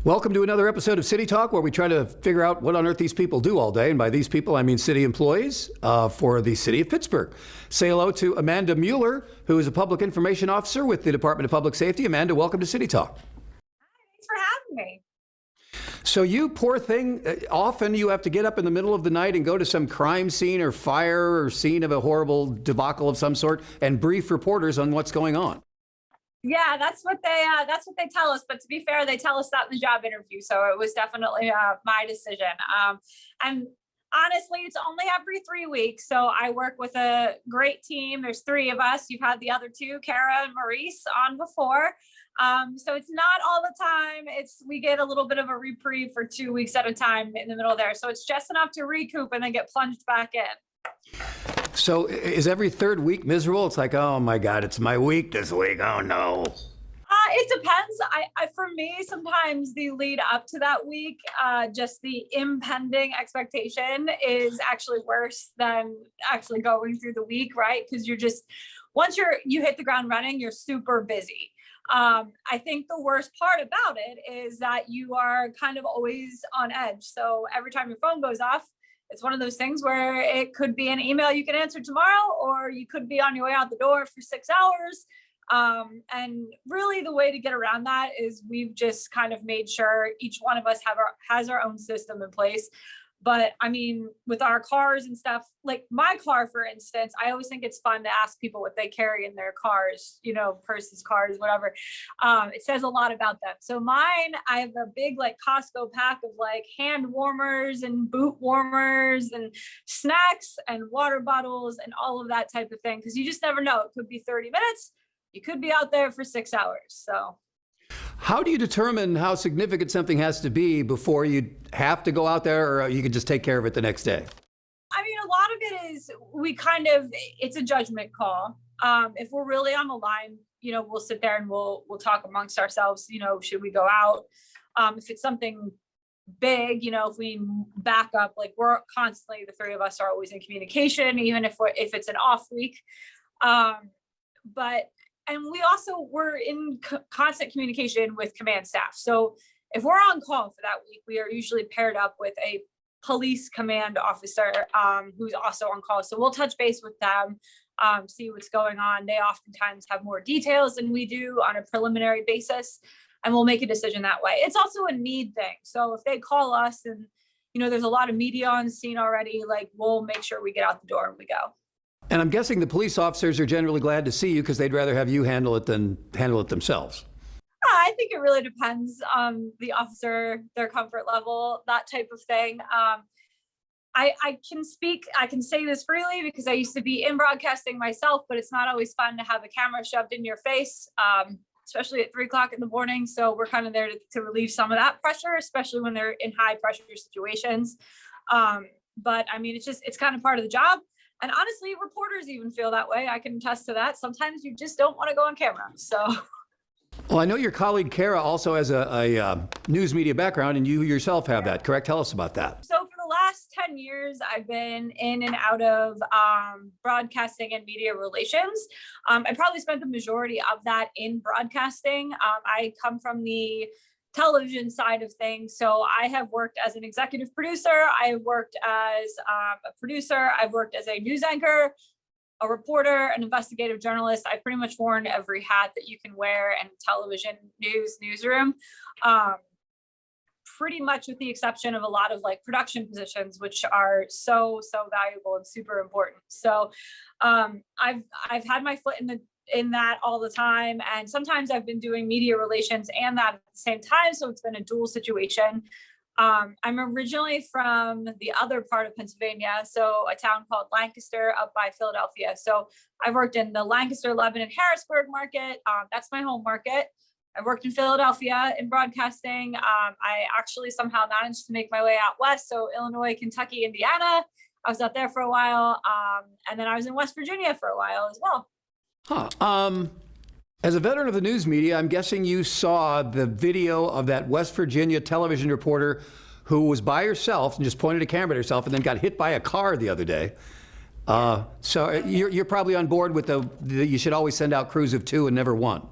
Welcome to another episode of City Talk, where we try to figure out what on earth these people do all day. And by these people, I mean city employees for the city of Pittsburgh. Say hello to Amanda Mueller, who is a public information officer with the Department of Public Safety. Amanda, welcome to City Talk. Thanks for having me. So you poor thing, often you have to get up in the middle of the night and go to some crime scene or fire or scene of a horrible debacle of some sort and brief reporters on what's going on. Yeah, that's what they tell us. But to be fair, they tell us that in the job interview. So it was definitely my decision. And honestly, it's only every 3 weeks. So I work with a great team. There's three of us. You've had the other two, Kara and Maurice, on before. So it's not all the time. We get a little bit of a reprieve for 2 weeks at a time in the middle there. So it's just enough to recoup and then get plunged back in. So is every third week miserable? It's like, oh my God, it's my week this week. Oh no. It depends. For me, sometimes the lead up to that week, just the impending expectation is actually worse than actually going through the week, right? Because once you hit the ground running, you're super busy. I think the worst part about it is that you are kind of always on edge. So every time your phone goes off, it's one of those things where it could be an email you can answer tomorrow, or you could be on your way out the door for 6 hours. And really the way to get around that is we've just kind of made sure each one of us has our own system in place. But I mean, with our cars and stuff, like my car, for instance, I always think it's fun to ask people what they carry in their cars, purses, cars, whatever. It says a lot about them. So mine, I have a big Costco pack of hand warmers and boot warmers and snacks and water bottles and all of that type of thing. Cause you just never know. It could be 30 minutes. You could be out there for 6 hours. So. How do you determine how significant something has to be before you have to go out there, or you can just take care of it the next day? I mean, a lot of it is it's a judgment call. If we're really on the line, we'll sit there and we'll talk amongst ourselves, should we go out? If it's something big, if we back up, we're constantly, the three of us are always in communication, even if it's an off week. And we're in constant communication with command staff. So if we're on call for that week, we are usually paired up with a police command officer who's also on call. So we'll touch base with them, see what's going on. They oftentimes have more details than we do on a preliminary basis, and we'll make a decision that way. It's also a need thing. So if they call us and, there's a lot of media on the scene already, we'll make sure we get out the door and we go. And I'm guessing the police officers are generally glad to see you because they'd rather have you handle it than handle it themselves. I think it really depends on the officer, their comfort level, that type of thing. I can say this freely because I used to be in broadcasting myself, but it's not always fun to have a camera shoved in your face, especially at 3 o'clock in the morning. So we're kind of there to relieve some of that pressure, especially when they're in high pressure situations. But I mean, it's kind of part of the job. And honestly, reporters even feel that way. I can attest to that. Sometimes you just don't want to go on camera. So. Well, I know your colleague Kara also has a news media background, and you yourself have that, correct? Tell us about that. So for the last 10 years, I've been in and out of broadcasting and media relations. I probably spent the majority of that in broadcasting. I come from the television side of things. So I have worked as an executive producer. I worked as a producer. I've worked as a news anchor, a reporter, an investigative journalist. I've pretty much worn every hat that you can wear in television newsroom. Pretty much with the exception of a lot of production positions, which are so valuable and super important. So I've had my foot in that all the time. And sometimes I've been doing media relations and that at the same time. So it's been a dual situation. I'm originally from the other part of Pennsylvania, so a town called Lancaster up by Philadelphia. So I've worked in the Lancaster, Lebanon, Harrisburg market. That's my home market. I worked in Philadelphia in broadcasting. I actually somehow managed to make my way out west. So Illinois, Kentucky, Indiana. I was out there for a while. And then I was in West Virginia for a while as well. As a veteran of the news media, I'm guessing you saw the video of that West Virginia television reporter who was by herself and just pointed a camera at herself and then got hit by a car the other day. So you're probably on board with the you should always send out crews of 2 and never 1.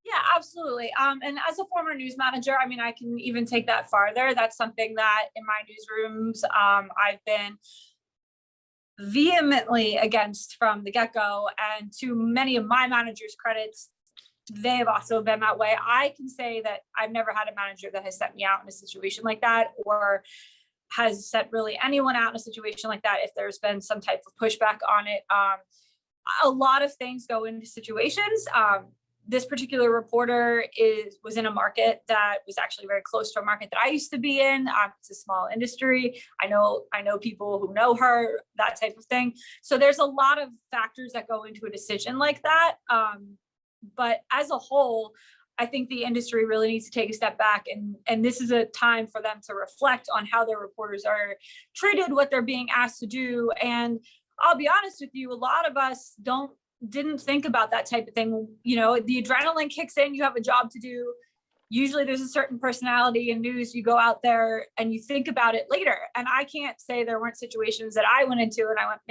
Yeah, absolutely. And as a former news manager, I mean, I can even take that farther. That's something that in my newsrooms, I've been vehemently against from the get-go. And to many of my managers' credits, they have also been that way. I can say that I've never had a manager that has sent me out in a situation like that, or has sent really anyone out in a situation like that if there's been some type of pushback on it. A lot of things go into situations. This particular reporter was in a market that was actually very close to a market that I used to be in. It's a small industry. I know people who know her, that type of thing. So there's a lot of factors that go into a decision like that. But as a whole, I think the industry really needs to take a step back, and this is a time for them to reflect on how their reporters are treated, what they're being asked to do. And I'll be honest with you, a lot of us didn't think about that type of thing. You know, the adrenaline kicks in, you have a job to do. Usually there's a certain personality in news, you go out there and you think about it later. And I can't say there weren't situations that I went into and I went,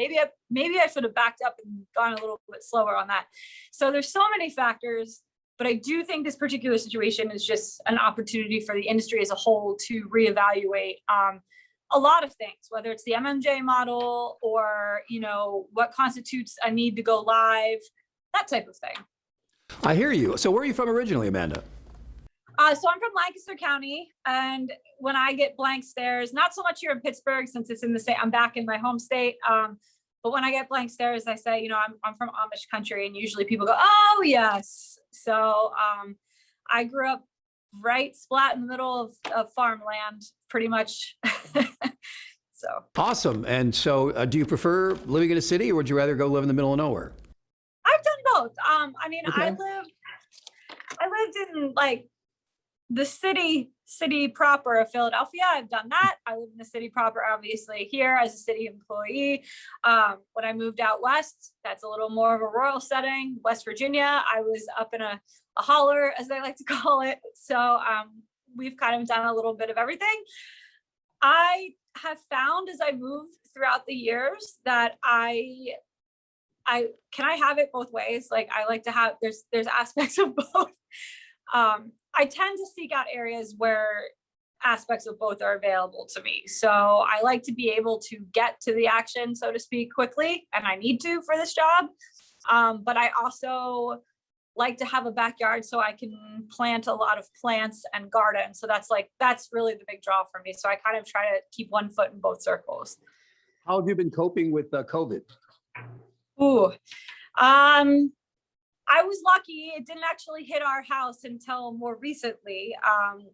maybe I should have backed up and gone a little bit slower on that. So there's so many factors, but I do think this particular situation is just an opportunity for the industry as a whole to reevaluate a lot of things, whether it's the MMJ model or, you know, what constitutes a need to go live, that type of thing. I hear you. So where are you from originally, Amanda? So I'm from Lancaster County, and when I get blank stares, not so much here in Pittsburgh since it's in the state, I'm back in my home state. But when I get blank stares, I say, you know, I'm from Amish country, and usually people go, oh yes. So I grew up right splat in the middle of farmland, pretty much. So Awesome. And so do you prefer living in a city, or would you rather go live in the middle of nowhere? I've done both. I mean, Okay. I lived in like the city proper of Philadelphia. I've done that. I live in the city proper, obviously, here as a city employee. When I moved out west, that's a little more of a rural setting. West Virginia, I was up in a holler, as they like to call it. So we've kind of done a little bit of everything. I have found as I moved throughout the years that I have it both ways. Like I like to have, there's aspects of both. I tend to seek out areas where aspects of both are available to me. So I like to be able to get to the action, so to speak, quickly, and I need to for this job. But I also like to have a backyard so I can plant a lot of plants and garden. So that's really the big draw for me. So I kind of try to keep one foot in both circles. How have you been coping with COVID? Ooh, I was lucky. It didn't actually hit our house until more recently.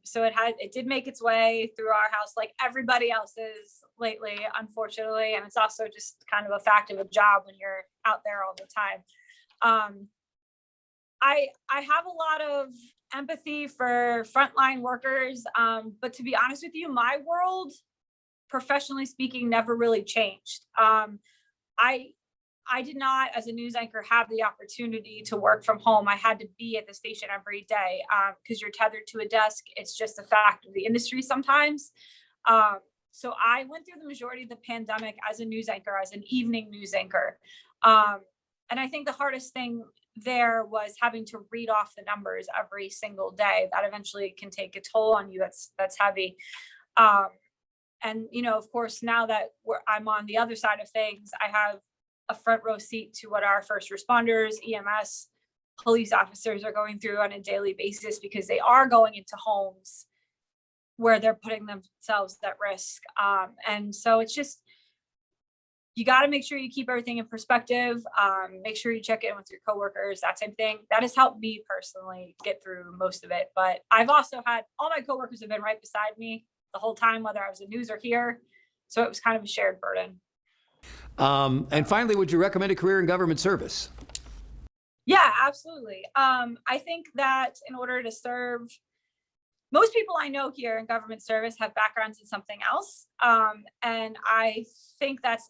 So it did make its way through our house like everybody else's lately, unfortunately. And it's also just kind of a fact of a job when you're out there all the time. I have a lot of empathy for frontline workers. But to be honest with you, my world, professionally speaking, never really changed. I did not, as a news anchor, have the opportunity to work from home. I had to be at the station every day because you're tethered to a desk. It's just a fact of the industry sometimes. So I went through the majority of the pandemic as a news anchor, as an evening news anchor. And I think the hardest thing there was having to read off the numbers every single day. That eventually can take a toll on you. That's heavy. And, you know, of course, now that I'm on the other side of things, I have a front row seat to what our first responders, EMS, police officers are going through on a daily basis, because they are going into homes where they're putting themselves at risk. And so it's just, you got to make sure you keep everything in perspective. Make sure you check in with your coworkers, that type of thing. That has helped me personally get through most of it. But I've also had, all my coworkers have been right beside me the whole time, whether I was in news or here. So it was kind of a shared burden. And finally, would you recommend a career in government service? Yeah, absolutely. I think that in order to serve, most people I know here in government service have backgrounds in something else. And I think that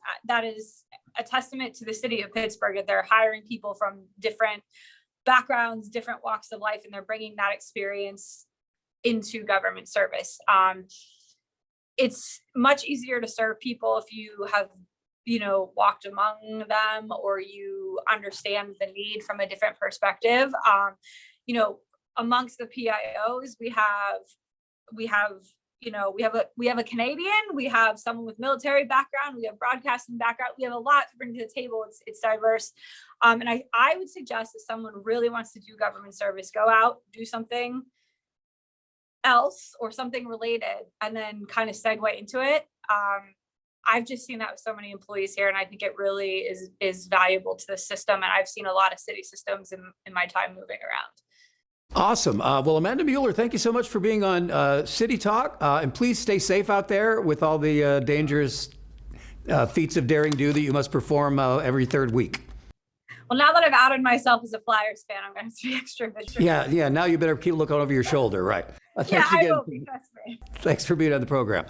is a testament to the city of Pittsburgh, that they're hiring people from different backgrounds, different walks of life, and they're bringing that experience into government service. It's much easier to serve people if you have, you know, walked among them, or you understand the need from a different perspective. You know, amongst the PIOs, we have we have a Canadian, we have someone with military background, we have broadcasting background, we have a lot to bring to the table. It's diverse. And I would suggest if someone really wants to do government service, go out, do something else or something related, and then kind of segue into it. I've just seen that with so many employees here, and I think it really is valuable to the system. And I've seen a lot of city systems in my time moving around. Awesome. Well, Amanda Mueller, thank you so much for being on City Talk. And please stay safe out there with all the dangerous feats of daring do that you must perform every third week. Well, now that I've outed myself as a Flyers fan, I'm going to have to be extra vigilant. Yeah. Now you better keep looking over your shoulder, right? Yeah, I will be. Trust me. Thanks for being on the program.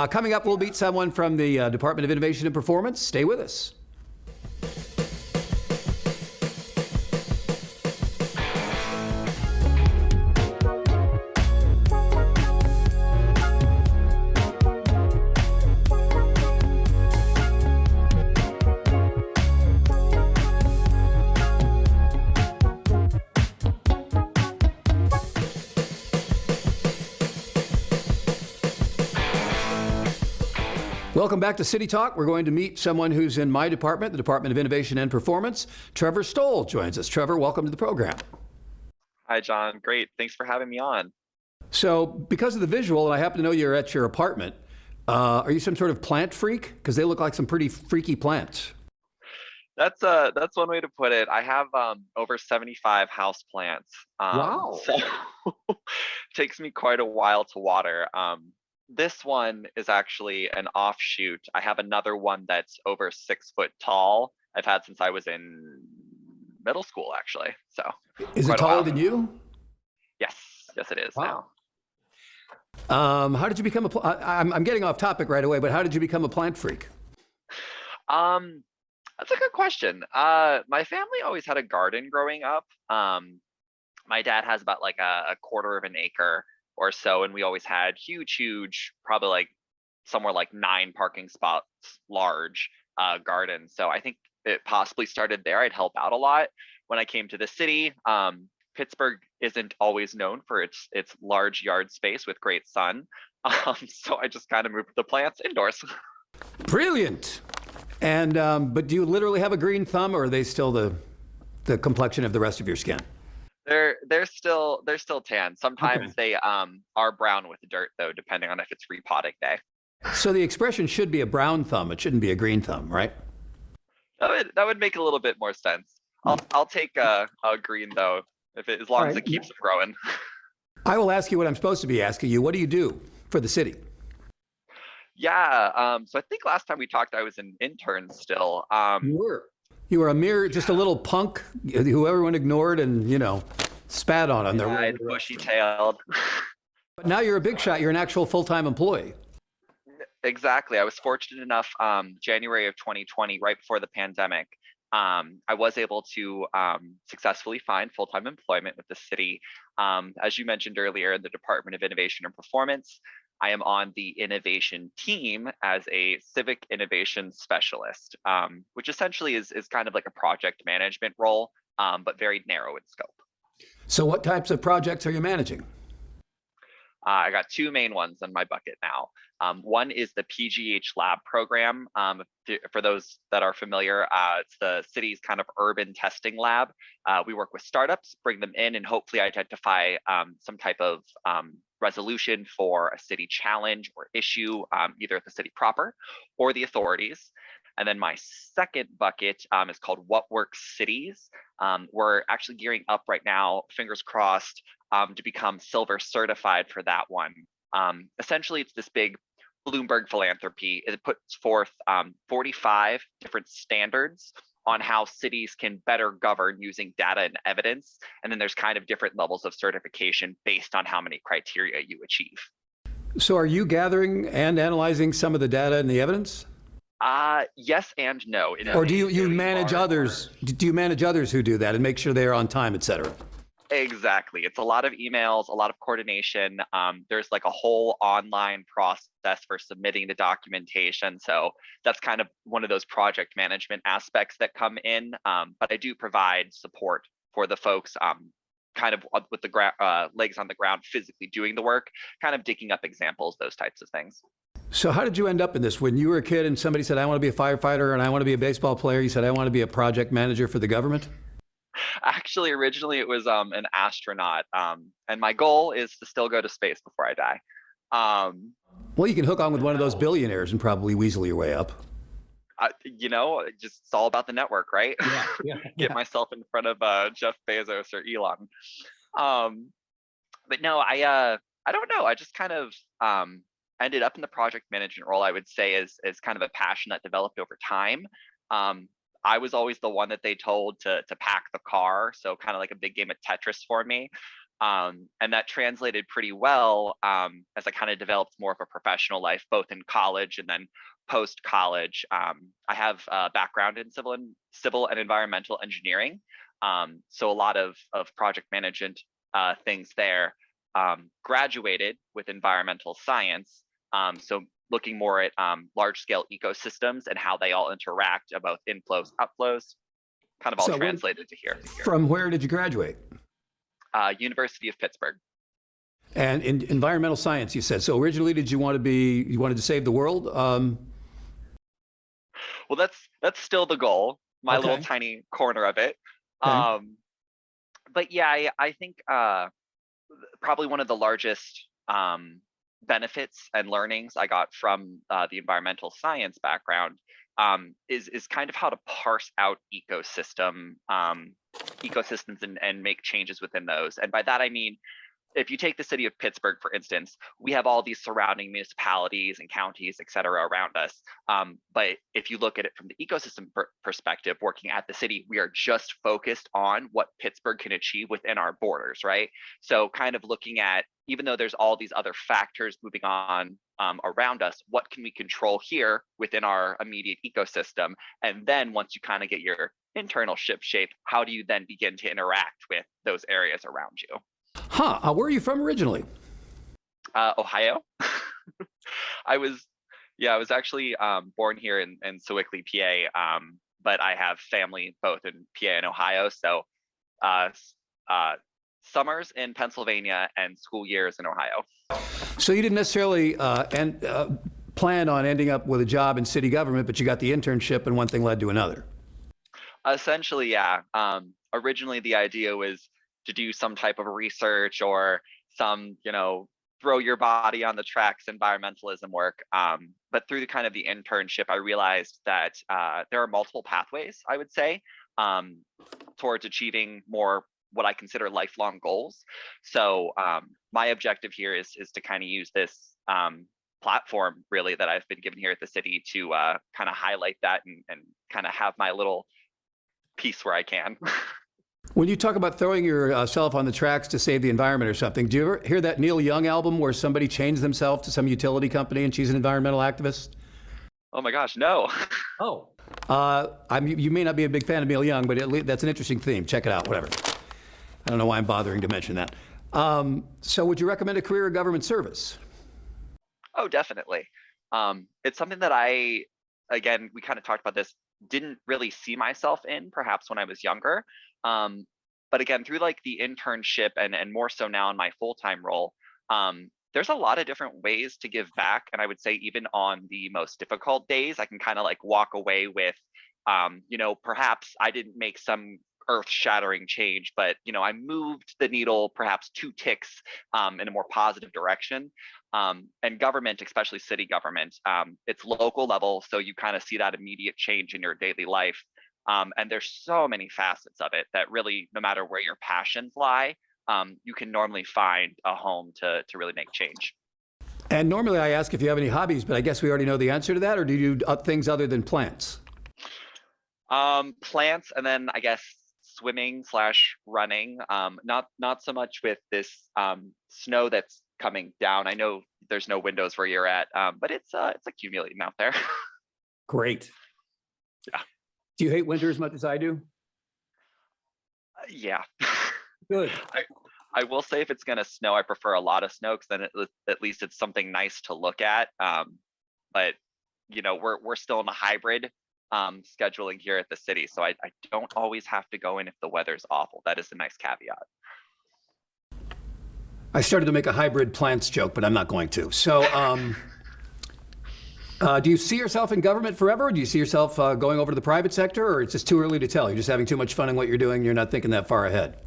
Coming up, we'll meet someone from the Department of Innovation and Performance. Stay with us. Welcome back to City Talk. We're going to meet someone who's in my department, the Department of Innovation and Performance. Trever Stoll joins us. Trever, welcome to the program. Hi, John. Great. Thanks for having me on. So because of the visual, and I happen to know you're at your apartment, are you some sort of plant freak? Because they look like some pretty freaky plants. That's one way to put it. I have over 75 house plants. Wow. So it takes me quite a while to water. This one is actually an offshoot. I have another one that's over 6 foot tall. I've had since I was in middle school, actually. So is it taller than you? Yes, it is. Wow. Now. How did you become I'm getting off topic right away, but how did you become a plant freak? That's a good question. My family always had a garden growing up. My dad has about like a quarter of an acre or so, and we always had huge, probably like somewhere like 9 parking spots large gardens. So I think it possibly started there. I'd help out a lot when I came to the city. Pittsburgh isn't always known for its large yard space with great sun. So I just kind of moved the plants indoors. Brilliant. And but do you literally have a green thumb, or are they still the complexion of the rest of your skin? They're still tan. Sometimes they are brown with dirt though, depending on if it's repotting day. So the expression should be a brown thumb. It shouldn't be a green thumb, right? That would make a little bit more sense. I'll take a green though, as long as it keeps growing. I will ask you what I'm supposed to be asking you. What do you do for the city? Yeah. So I think last time we talked, I was an intern still. You were a mere, just a little punk who everyone ignored and, spat on. Yeah, bushy-tailed. But now you're a big shot. You're an actual full-time employee. Exactly. I was fortunate enough, January of 2020, right before the pandemic, I was able to successfully find full-time employment with the city. As you mentioned earlier, in the Department of Innovation and Performance, I am on the innovation team as a civic innovation specialist, which essentially is kind of like a project management role, but very narrow in scope. So what types of projects are you managing? I got 2 main ones on my bucket now. One is the PGH Lab program. For those that are familiar, it's the city's kind of urban testing lab. We work with startups, bring them in, and hopefully identify some type of resolution for a city challenge or issue, either at the city proper or the authorities. And then my second bucket is called What Works Cities. We're actually gearing up right now, fingers crossed, to become silver certified for that one. Essentially, it's this big Bloomberg philanthropy. It puts forth 45 different standards on how cities can better govern using data and evidence. And then there's kind of different levels of certification based on how many criteria you achieve. So are you gathering and analyzing some of the data and the evidence? Yes and no. Or do you manage others? Do you manage others who do that and make sure they are on time, et cetera? Exactly. It's a lot of emails, a lot of coordination. There's like a whole online process for submitting the documentation. So that's kind of one of those project management aspects that come in. But I do provide support for the folks kind of with the legs on the ground, physically doing the work, kind of digging up examples, those types of things. So how did you end up in this? When you were a kid and somebody said, I want to be a firefighter and I want to be a baseball player, you said, I want to be a project manager for the government? Actually, originally it was an astronaut, and my goal is to still go to space before I die. Well, you can hook on with one of those billionaires and probably weasel your way up. Just it's all about the network, right? Yeah. Get myself in front of Jeff Bezos or Elon. But no, I don't know. I just kind of ended up in the project management role. I would say is kind of a passion that developed over time. I was always the one that they told to pack the car, so kind of like a big game of Tetris for me. And that translated pretty well as I kind of developed more of a professional life, both in college and then post college. I have a background in civil and environmental engineering, so a lot of project management things there. Graduated with environmental science, so looking more at large scale ecosystems and how they all interact, both inflows, outflows, kind of all translated to here. From where did you graduate? University of Pittsburgh. And in environmental science, you said. So originally, you wanted to save the world? Well, that's still the goal, my Okay. little tiny corner of it. Okay. But yeah, I think probably one of the largest benefits and learnings I got from the environmental science background is kind of how to parse out ecosystems and make changes within those. And by that I mean, if you take the city of Pittsburgh, for instance, we have all these surrounding municipalities and counties, et cetera, around us. But if you look at it from the ecosystem perspective, working at the city, we are just focused on what Pittsburgh can achieve within our borders, right? So kind of looking at, even though there's all these other factors moving on around us, what can we control here within our immediate ecosystem? And then once you kind of get your internal ship shape, how do you then begin to interact with those areas around you? Where are you from originally? Ohio. I was actually born here in Sewickley, PA, but I have family both in PA and Ohio. So summers in Pennsylvania and school years in Ohio. So you didn't necessarily plan on ending up with a job in city government, but you got the internship and one thing led to another. Essentially, yeah. Originally, the idea was to do some type of research or some, throw your body on the tracks environmentalism work. But through the internship, I realized that there are multiple pathways, I would say, towards achieving more what I consider lifelong goals. So my objective here is to kind of use this platform really that I've been given here at the city to kind of highlight that and kind of have my little piece where I can. When you talk about throwing yourself on the tracks to save the environment or something, do you ever hear that Neil Young album where somebody changed themselves to some utility company and she's an environmental activist? Oh my gosh, no. Oh. You may not be a big fan of Neil Young, but that's an interesting theme. Check it out, whatever. I don't know why I'm bothering to mention that. So would you recommend a career in government service? Oh, definitely. It's something that again, we kind of talked about this, didn't really see myself in perhaps when I was younger. But again, through the internship and more so now in my full-time role, there's a lot of different ways to give back. And I would say even on the most difficult days, I can kind of walk away with, perhaps I didn't make some earth-shattering change, but I moved the needle perhaps 2 ticks in a more positive direction. And government, especially city government, it's local level, so you kind of see that immediate change in your daily life. And there's so many facets of it that really, no matter where your passions lie, you can normally find a home to really make change. And normally I ask if you have any hobbies, but I guess we already know the answer to that, or do you do things other than plants? Plants, and then I guess swimming/running. Not so much with this snow that's coming down. I know there's no windows where you're at, but it's accumulating out there. Great. Yeah. Do you hate winter as much as I do? Yeah. Good. I will say if it's going to snow, I prefer a lot of snow because then at least it's something nice to look at. But we're still in a hybrid scheduling here at the city, so I don't always have to go in if the weather's awful. That is a nice caveat. I started to make a hybrid plants joke, but I'm not going to. So, do you see yourself in government forever? Or do you see yourself going over to the private sector, or it's just too early to tell? You're just having too much fun in what you're doing. You're not thinking that far ahead.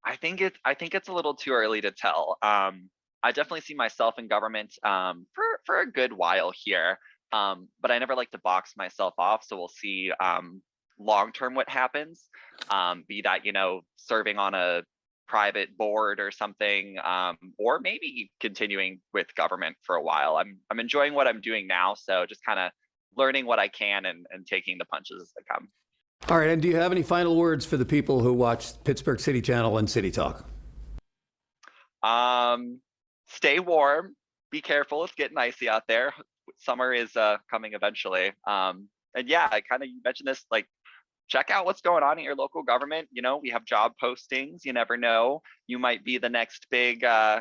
I think it's a little too early to tell. I definitely see myself in government for a good while here, but I never like to box myself off. So we'll see long term what happens. Be that serving on a private board or something, or maybe continuing with government for a while. I'm enjoying what I'm doing now, so just kind of learning what I can and taking the punches as they come. All right, and do you have any final words for the people who watch Pittsburgh City Channel and City Talk? Stay warm. Be careful. It's getting icy out there. Summer is coming eventually. And yeah, you mentioned this, like, check out what's going on in your local government. We have job postings. You never know. You might be the next big Trever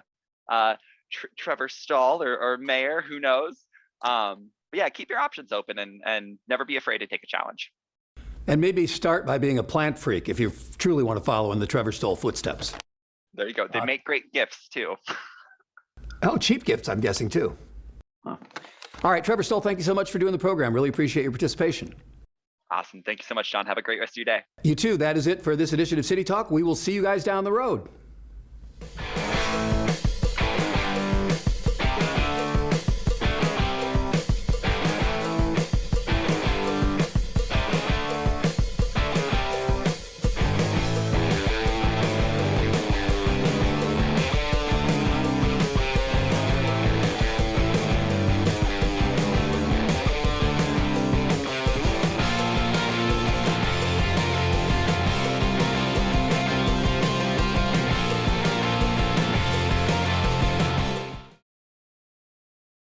Stoll or mayor. Who knows? But yeah, keep your options open and never be afraid to take a challenge. And maybe start by being a plant freak if you truly want to follow in the Trever Stoll footsteps. There you go. They make great gifts too. Oh, cheap gifts, I'm guessing too. Huh. All right, Trever Stoll, thank you so much for doing the program. Really appreciate your participation. Awesome. Thank you so much, John. Have a great rest of your day. You too. That is it for this edition of City Talk. We will see you guys down the road.